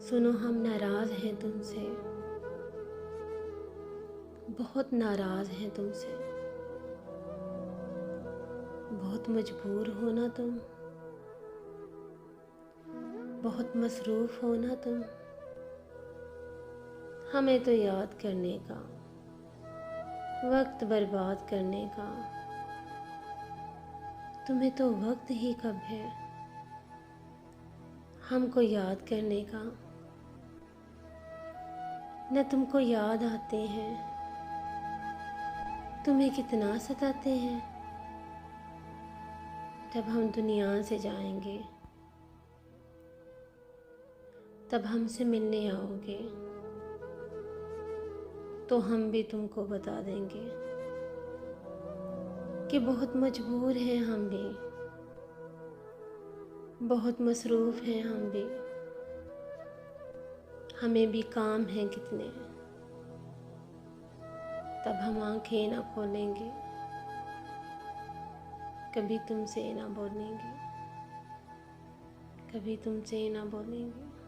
सुनो, हम नाराज़ हैं तुमसे, बहुत नाराज़ हैं तुमसे। बहुत मजबूर हो ना तुम, बहुत मसरूफ़ हो ना तुम। हमें तो याद करने का, वक्त बर्बाद करने का तुम्हें तो वक्त ही कब है हमको याद करने का। न तुमको याद आते हैं, तुम्हें कितना सताते हैं। जब हम दुनिया से जाएंगे तब हमसे मिलने आओगे तो हम भी तुमको बता देंगे कि बहुत मजबूर हैं हम भी, बहुत मसरूफ़ हैं हम भी। हमें भी काम हैं कितने, तब हम आंखें ना खोलेंगे, कभी तुमसे ना बोलेंगे, कभी तुमसे ना बोलेंगे।